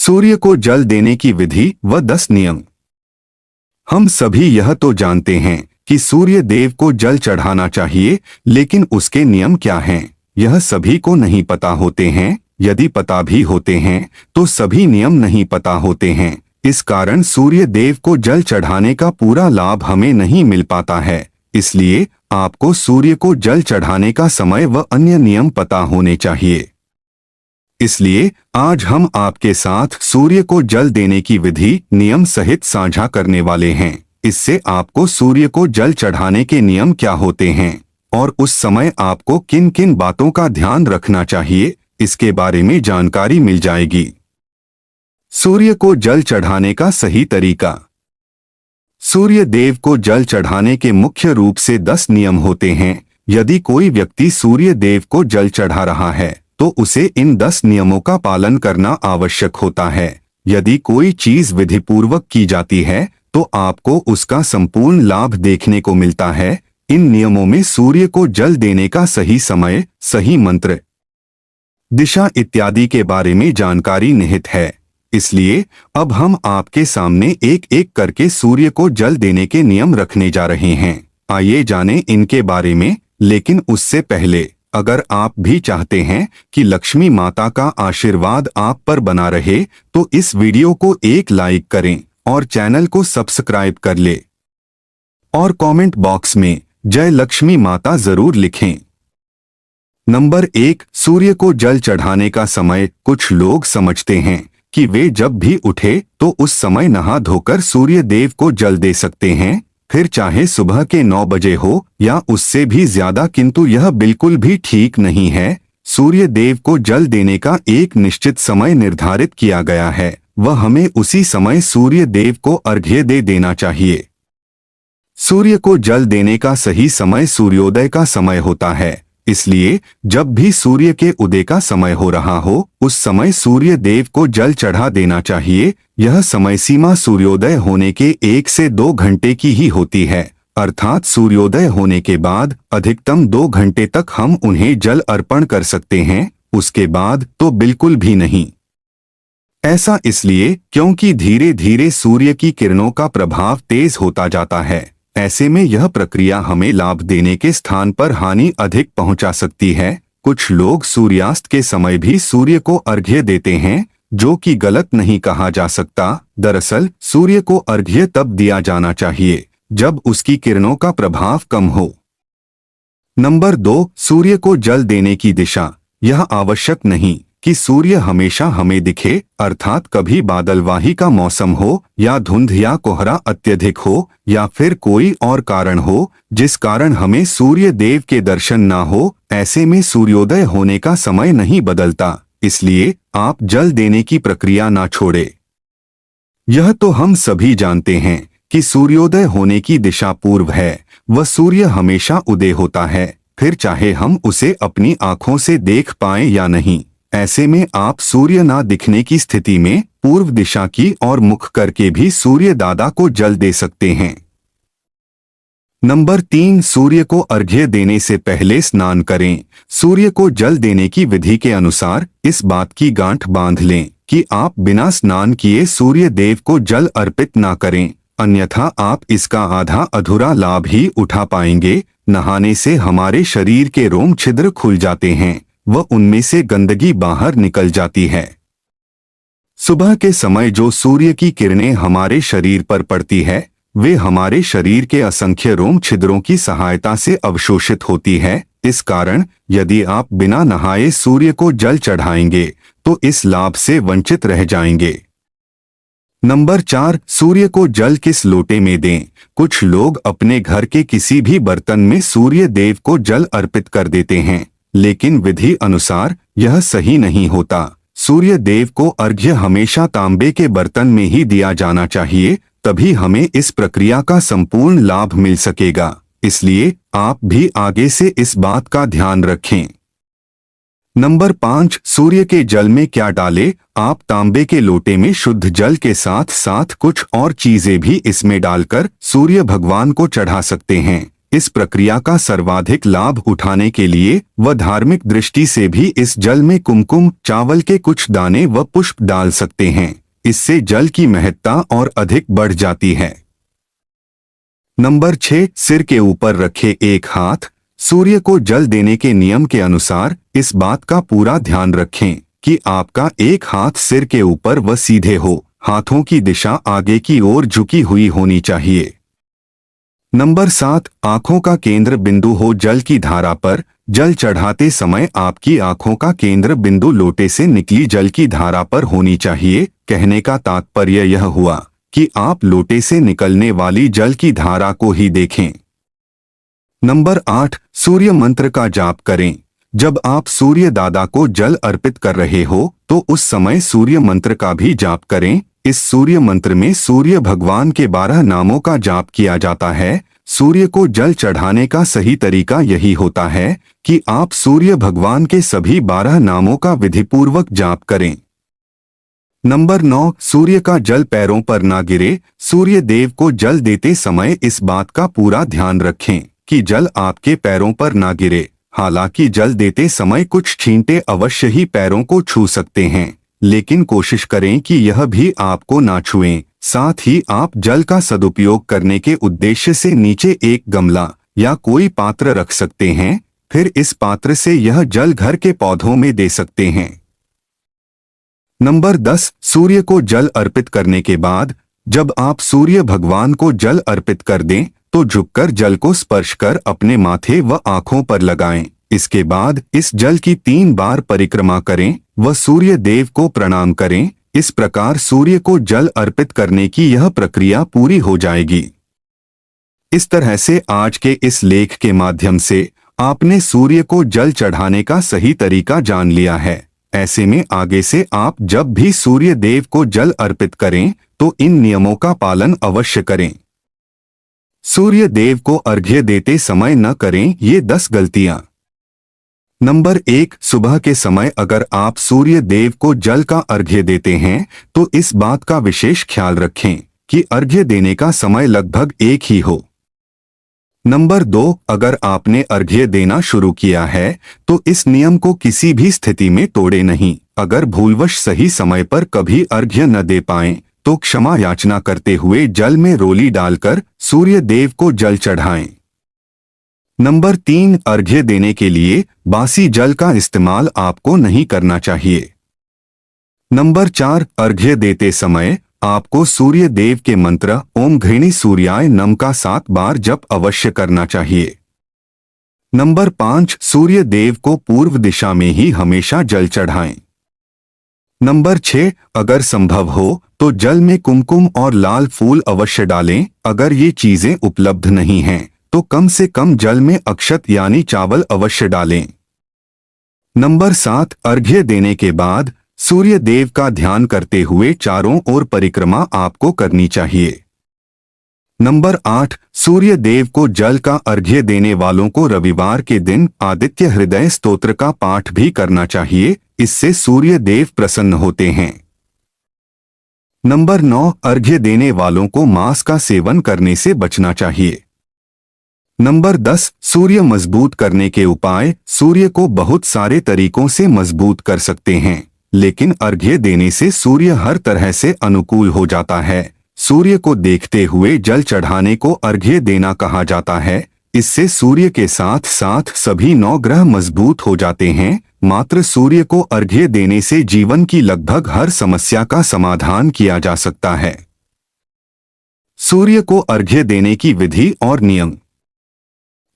सूर्य को जल देने की विधि व 10 नियम। हम सभी यह तो जानते हैं कि सूर्य देव को जल चढ़ाना चाहिए, लेकिन उसके नियम क्या हैं, यह सभी को नहीं पता होते हैं। यदि पता भी होते हैं तो सभी नियम नहीं पता होते हैं। इस कारण सूर्य देव को जल चढ़ाने का पूरा लाभ हमें नहीं मिल पाता है। इसलिए आपको सूर्य को जल चढ़ाने का समय व अन्य नियम पता होने चाहिए। इसलिए आज हम आपके साथ सूर्य को जल देने की विधि नियम सहित साझा करने वाले हैं। इससे आपको सूर्य को जल चढ़ाने के नियम क्या होते हैं और उस समय आपको किन किन बातों का ध्यान रखना चाहिए, इसके बारे में जानकारी मिल जाएगी। सूर्य को जल चढ़ाने का सही तरीका। सूर्य देव को जल चढ़ाने के मुख्य रूप से 10 नियम होते हैं। यदि कोई व्यक्ति सूर्य देव को जल चढ़ा रहा है तो उसे इन 10 नियमों का पालन करना आवश्यक होता है। यदि कोई चीज विधिपूर्वक की जाती है तो आपको उसका संपूर्ण लाभ देखने को मिलता है। इन नियमों में सूर्य को जल देने का सही समय, सही मंत्र, दिशा इत्यादि के बारे में जानकारी निहित है। इसलिए अब हम आपके सामने एक एक करके सूर्य को जल देने के नियम रखने जा रहे हैं। आइए जानें इनके बारे में। लेकिन उससे पहले अगर आप भी चाहते हैं कि लक्ष्मी माता का आशीर्वाद आप पर बना रहे तो इस वीडियो को एक लाइक करें और चैनल को सब्सक्राइब कर ले और कमेंट बॉक्स में जय लक्ष्मी माता जरूर लिखें। नंबर 1, सूर्य को जल चढ़ाने का समय। कुछ लोग समझते हैं कि वे जब भी उठे तो उस समय नहा धोकर सूर्य देव को जल दे सकते हैं, फिर चाहे सुबह के 9 बजे हो या उससे भी ज्यादा, किंतु यह बिल्कुल भी ठीक नहीं है। सूर्य देव को जल देने का एक निश्चित समय निर्धारित किया गया है, वह हमें उसी समय सूर्य देव को अर्घ्य दे देना चाहिए। सूर्य को जल देने का सही समय सूर्योदय का समय होता है। इसलिए जब भी सूर्य के उदय का समय हो रहा हो उस समय सूर्य देव को जल चढ़ा देना चाहिए। यह समय सीमा सूर्योदय होने के 1 से 2 घंटे की ही होती है, अर्थात सूर्योदय होने के बाद अधिकतम 2 घंटे तक हम उन्हें जल अर्पण कर सकते हैं, उसके बाद तो बिल्कुल भी नहीं। ऐसा इसलिए क्योंकि धीरे धीरे सूर्य की किरणों का प्रभाव तेज होता जाता है। ऐसे में यह प्रक्रिया हमें लाभ देने के स्थान पर हानि अधिक पहुंचा सकती है। कुछ लोग सूर्यास्त के समय भी सूर्य को अर्घ्य देते हैं, जो कि गलत नहीं कहा जा सकता। दरअसल सूर्य को अर्घ्य तब दिया जाना चाहिए जब उसकी किरणों का प्रभाव कम हो। नंबर 2, सूर्य को जल देने की दिशा। यह आवश्यक नहीं कि सूर्य हमेशा हमें दिखे, अर्थात कभी बादलवाही का मौसम हो या धुंध या कोहरा अत्यधिक हो या फिर कोई और कारण हो जिस कारण हमें सूर्य देव के दर्शन ना हो। ऐसे में सूर्योदय होने का समय नहीं बदलता, इसलिए आप जल देने की प्रक्रिया ना छोड़े। यह तो हम सभी जानते हैं कि सूर्योदय होने की दिशा पूर्व है, वह सूर्य हमेशा उदय होता है, फिर चाहे हम उसे अपनी आंखों से देख पाएं या नहीं। ऐसे में आप सूर्य ना दिखने की स्थिति में पूर्व दिशा की ओर मुख करके भी सूर्य दादा को जल दे सकते हैं। नंबर 3, सूर्य को अर्घ्य देने से पहले स्नान करें। सूर्य को जल देने की विधि के अनुसार इस बात की गांठ बांध लें कि आप बिना स्नान किए सूर्य देव को जल अर्पित ना करें, अन्यथा आप इसका आधा अधूरा लाभ ही उठा पाएंगे। नहाने से हमारे शरीर के रोम छिद्र खुल जाते हैं व उनमें से गंदगी बाहर निकल जाती है। सुबह के समय जो सूर्य की किरणें हमारे शरीर पर पड़ती है वे हमारे शरीर के असंख्य रोम छिद्रों की सहायता से अवशोषित होती है। इस कारण यदि आप बिना नहाए सूर्य को जल चढ़ाएंगे तो इस लाभ से वंचित रह जाएंगे। नंबर 4, सूर्य को जल किस लोटे में दें। कुछ लोग अपने घर के किसी भी बर्तन में सूर्य देव को जल अर्पित कर देते हैं, लेकिन विधि अनुसार यह सही नहीं होता। सूर्य देव को अर्घ्य हमेशा तांबे के बर्तन में ही दिया जाना चाहिए, तभी हमें इस प्रक्रिया का संपूर्ण लाभ मिल सकेगा। इसलिए आप भी आगे से इस बात का ध्यान रखें। नंबर 5, सूर्य के जल में क्या डालें। आप तांबे के लोटे में शुद्ध जल के साथ साथ कुछ और चीजें भी इसमें डालकर सूर्य भगवान को चढ़ा सकते हैं। इस प्रक्रिया का सर्वाधिक लाभ उठाने के लिए वह धार्मिक दृष्टि से भी इस जल में कुमकुम, चावल के कुछ दाने व पुष्प डाल सकते हैं। इससे जल की महत्ता और अधिक बढ़ जाती है। नंबर 6, सिर के ऊपर रखे एक हाथ। सूर्य को जल देने के नियम के अनुसार इस बात का पूरा ध्यान रखें कि आपका एक हाथ सिर के ऊपर व सीधे हो। हाथों की दिशा आगे की ओर झुकी हुई होनी चाहिए। नंबर 7, आंखों का केंद्र बिंदु हो जल की धारा पर। जल चढ़ाते समय आपकी आंखों का केंद्र बिंदु लोटे से निकली जल की धारा पर होनी चाहिए। कहने का तात्पर्य यह हुआ कि आप लोटे से निकलने वाली जल की धारा को ही देखें। नंबर 8, सूर्य मंत्र का जाप करें। जब आप सूर्य दादा को जल अर्पित कर रहे हो तो उस समय सूर्य मंत्र का भी जाप करें। इस सूर्य मंत्र में सूर्य भगवान के 12 नामों का जाप किया जाता है। सूर्य को जल चढ़ाने का सही तरीका यही होता है कि आप सूर्य भगवान के सभी 12 नामों का विधिपूर्वक जाप करें। नंबर 9, सूर्य का जल पैरों पर ना गिरे। सूर्य देव को जल देते समय इस बात का पूरा ध्यान रखें कि जल आपके पैरों पर ना गिरे। हालांकि जल देते समय कुछ छींटे अवश्य ही पैरों को छू सकते हैं, लेकिन कोशिश करें कि यह भी आपको ना छुएं। साथ ही आप जल का सदुपयोग करने के उद्देश्य से नीचे एक गमला या कोई पात्र रख सकते हैं। फिर इस पात्र से यह जल घर के पौधों में दे सकते हैं। नंबर 10, सूर्य को जल अर्पित करने के बाद जब आप सूर्य भगवान को जल अर्पित कर दें तो झुककर जल को स्पर्श कर अपने माथे व आंखों पर लगाएं। इसके बाद इस जल की 3 बार परिक्रमा करें व सूर्य देव को प्रणाम करें। इस प्रकार सूर्य को जल अर्पित करने की यह प्रक्रिया पूरी हो जाएगी। इस तरह से आज के इस लेख के माध्यम से आपने सूर्य को जल चढ़ाने का सही तरीका जान लिया है। ऐसे में आगे से आप जब भी सूर्य देव को जल अर्पित करें तो इन नियमों का पालन अवश्य करें। सूर्य देव को अर्घ्य देते समय न करें ये 10 गलतियां। नंबर 1, सुबह के समय अगर आप सूर्य देव को जल का अर्घ्य देते हैं तो इस बात का विशेष ख्याल रखें कि अर्घ्य देने का समय लगभग एक ही हो। नंबर 2, अगर आपने अर्घ्य देना शुरू किया है तो इस नियम को किसी भी स्थिति में तोड़े नहीं। अगर भूलवश सही समय पर कभी अर्घ्य न दे पाएं तो क्षमा याचना करते हुए जल में रोली डालकर सूर्य देव को जल चढ़ाएं। नंबर 3, अर्घ्य देने के लिए बासी जल का इस्तेमाल आपको नहीं करना चाहिए। नंबर 4, अर्घ्य देते समय आपको सूर्य देव के मंत्र ओम घृणी सूर्याय नम का 7 बार जप अवश्य करना चाहिए। नंबर 5, सूर्य देव को पूर्व दिशा में ही हमेशा जल चढ़ाएं। नंबर 6, अगर संभव हो तो जल में कुमकुम और लाल फूल अवश्य डालें। अगर ये चीजें उपलब्ध नहीं हैं तो कम से कम जल में अक्षत यानी चावल अवश्य डालें। नंबर 7, अर्घ्य देने के बाद सूर्य देव का ध्यान करते हुए चारों ओर परिक्रमा आपको करनी चाहिए। नंबर 8, सूर्य देव को जल का अर्घ्य देने वालों को रविवार के दिन आदित्य हृदय स्तोत्र का पाठ भी करना चाहिए। इससे सूर्य देव प्रसन्न होते हैं। नंबर 9, अर्घ्य देने वालों को मांस का सेवन करने से बचना चाहिए। नंबर 10, सूर्य मजबूत करने के उपाय। सूर्य को बहुत सारे तरीकों से मजबूत कर सकते हैं, लेकिन अर्घ्य देने से सूर्य हर तरह से अनुकूल हो जाता है। सूर्य को देखते हुए जल चढ़ाने को अर्घ्य देना कहा जाता है। इससे सूर्य के साथ साथ सभी 9 ग्रह मजबूत हो जाते हैं। मात्र सूर्य को अर्घ्य देने से जीवन की लगभग हर समस्या का समाधान किया जा सकता है। सूर्य को अर्घ्य देने की विधि और नियम।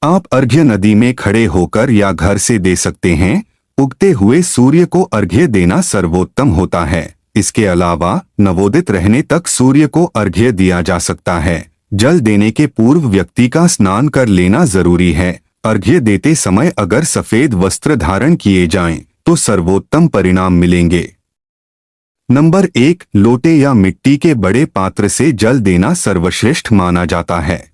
आप अर्घ्य नदी में खड़े होकर या घर से दे सकते हैं। उगते हुए सूर्य को अर्घ्य देना सर्वोत्तम होता है। इसके अलावा नवोदित रहने तक सूर्य को अर्घ्य दिया जा सकता है। जल देने के पूर्व व्यक्ति का स्नान कर लेना जरूरी है। अर्घ्य देते समय अगर सफेद वस्त्र धारण किए जाएं तो सर्वोत्तम परिणाम मिलेंगे। नंबर 1, लोटे या मिट्टी के बड़े पात्र से जल देना सर्वश्रेष्ठ माना जाता है।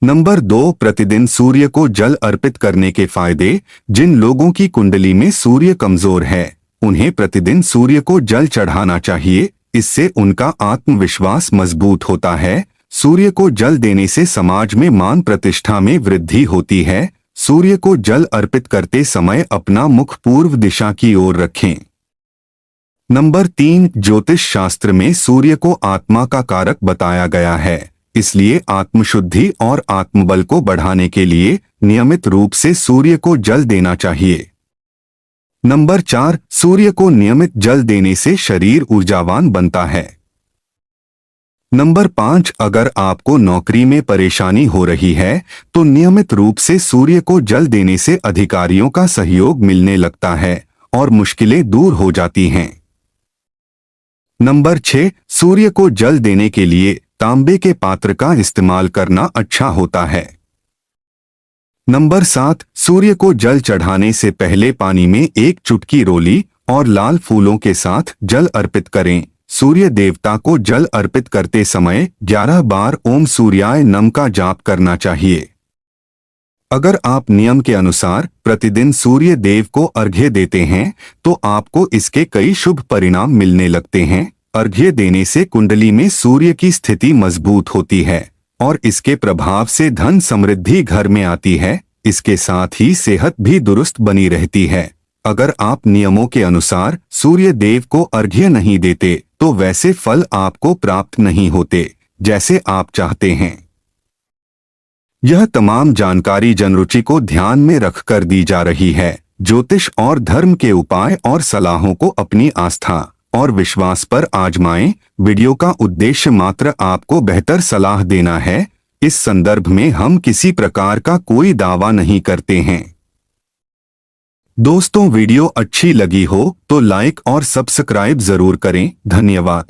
नंबर 2, प्रतिदिन सूर्य को जल अर्पित करने के फायदे। जिन लोगों की कुंडली में सूर्य कमजोर है उन्हें प्रतिदिन सूर्य को जल चढ़ाना चाहिए। इससे उनका आत्मविश्वास मजबूत होता है। सूर्य को जल देने से समाज में मान प्रतिष्ठा में वृद्धि होती है। सूर्य को जल अर्पित करते समय अपना मुख पूर्व दिशा की ओर रखें। नंबर 3, ज्योतिष शास्त्र में सूर्य को आत्मा का कारक बताया गया है, इसलिए आत्मशुद्धि और आत्मबल को बढ़ाने के लिए नियमित रूप से सूर्य को जल देना चाहिए। नंबर 4, सूर्य को नियमित जल देने से शरीर ऊर्जावान बनता है। नंबर 5, अगर आपको नौकरी में परेशानी हो रही है तो नियमित रूप से सूर्य को जल देने से अधिकारियों का सहयोग मिलने लगता है और मुश्किलें दूर हो जाती हैं। नंबर 6, सूर्य को जल देने के लिए तांबे के पात्र का इस्तेमाल करना अच्छा होता है। नंबर 7, सूर्य को जल चढ़ाने से पहले पानी में एक चुटकी रोली और लाल फूलों के साथ जल अर्पित करें। सूर्य देवता को जल अर्पित करते समय 11 बार ओम सूर्याय नमः का जाप करना चाहिए। अगर आप नियम के अनुसार प्रतिदिन सूर्य देव को अर्घ्य देते हैं तो आपको इसके कई शुभ परिणाम मिलने लगते हैं। अर्घ्य देने से कुंडली में सूर्य की स्थिति मजबूत होती है और इसके प्रभाव से धन समृद्धि घर में आती है। इसके साथ ही सेहत भी दुरुस्त बनी रहती है। अगर आप नियमों के अनुसार सूर्य देव को अर्घ्य नहीं देते तो वैसे फल आपको प्राप्त नहीं होते जैसे आप चाहते हैं। यह तमाम जानकारी जनरुचि को ध्यान में रखकर दी जा रही है। ज्योतिष और धर्म के उपाय और सलाहों को अपनी आस्था और विश्वास पर आजमाएं। वीडियो का उद्देश्य मात्र आपको बेहतर सलाह देना है। इस संदर्भ में हम किसी प्रकार का कोई दावा नहीं करते हैं। दोस्तों, वीडियो अच्छी लगी हो तो लाइक और सब्सक्राइब जरूर करें। धन्यवाद।